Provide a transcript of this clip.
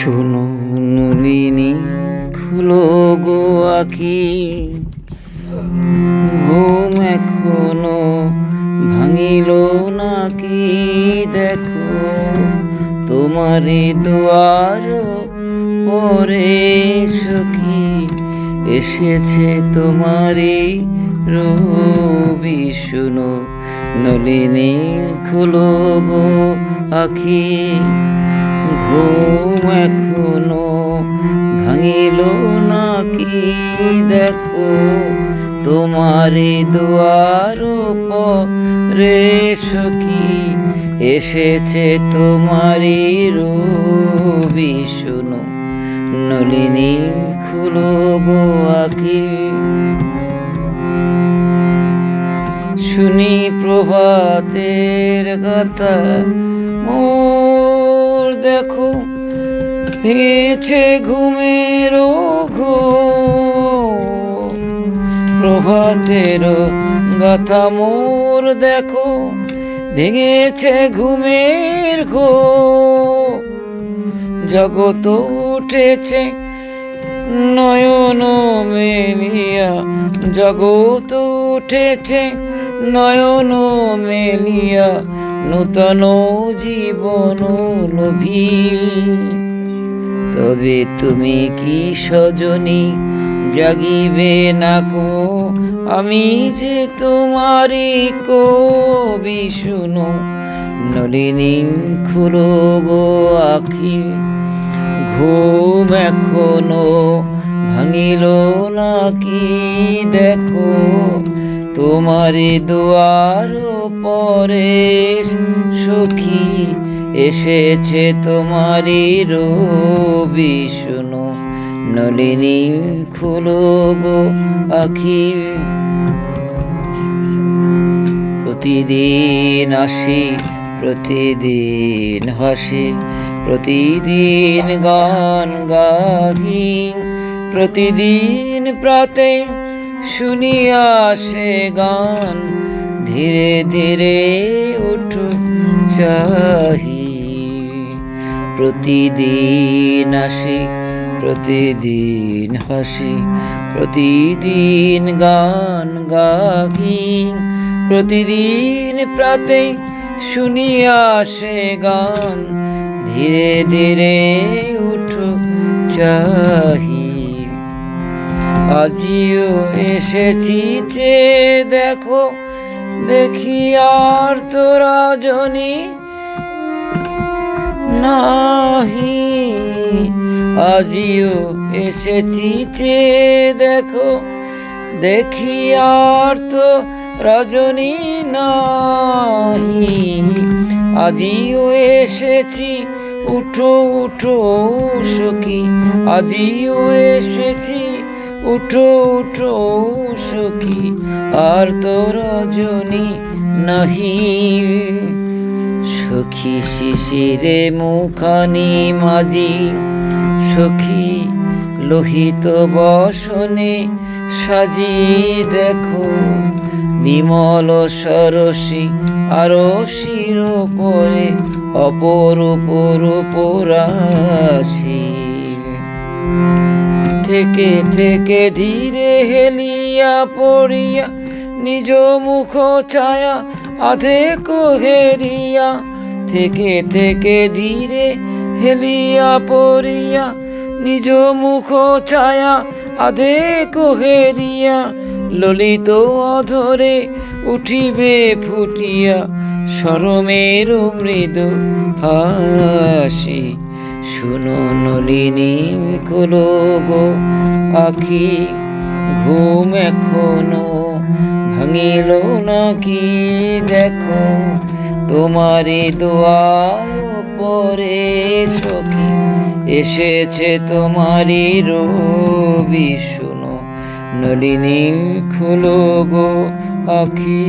শোনো নলিনী, খুলো গো আখি, ঘুম এখনো ভাঙিল নাকি? দেখো তোমারে দুয়ার পরে সখী, এসেছে তোমারে রবি। শোনো নলিনী, খুলো গো আখি, ঘুম এখনো ভাঙিল নাকি? দেখো তোমারি দুয়ার পরে সখী, এসেছে তোমারি রবি। শোনো নলিনী, খুলো গো আখি। শুনি প্রভাতের কথা, মোর দেখো ভেঙেছে ঘুমের ঘোর। প্রভাতের গাথা মোর দেখো ভেঙেছে ঘুমের ঘোর। জগৎ উঠেছে নয়ন মেলিয়া, জগৎ উঠেছে নয়ন মেলিয়া, নূতন জীবন লোভী। তবে তুমি কি সজনী জাগিবে না কো? আমি যে তোমারি কবি। শুনো নলিনী, খুলো গো আখি, ঘুম এখনো ভাঙিল নাকি? দেখো তোমারি দুয়ার পরে সখী, এসেছে তোমারি রবি। শোনো নলিনী, খুলো গো আখি। প্রতিদিন আসি, প্রতিদিন হাসি, প্রতিদিন গান গাহি, প্রতিদিন প্রাতে শুনিয়া সে গান। ধীরে ধীরে উঠো চাহি, প্রতিদিন আসি, প্রতিদিন হাসি, প্রতিদিন গান গাহি, প্রতিদিন প্রাতে শুনিয়া সে গান। ধীরে ধীরে উঠো চাহি, আজিও এসেছি চে দেখো, দেখি আর তোরা জনি নাহি। আজিও এসেছি চে দেখো, দেখি আর তো রজনী নাহি। আজিও এসেছি, উঠো উঠো সখী, আজিও এসেছি, উঠো উঠো সখী, আর তো রজনী নাহি। সখী শিশিরে মুখানি মাজি, সখী লোহিত বসনে সাজি। দেখো বিমল সরসী আরশির পরে অপরূপ রূপরাশি। থেকে থেকে ধীরে হেলিয়া পড়িয়া, নিজ মুখ ছায়া আধেক হেরিয়া। থেকে থেকে ধীরে হেলিয়া পড়িয়া, নিজ মুখ ছায়া আধেক হেরিয়া। ললিত অধরে উঠিবে ফুটিয়া, শরমের মৃদু হাসি। শুনো নলিনী, খুলো গো আখি, ঘুম এখনো ভাঙিল নাকি? দেখো তোমারি দুয়ার পরে সখী, এসেছে তোমারি রবি। শোনো নলিনী, খুলো গো আখি।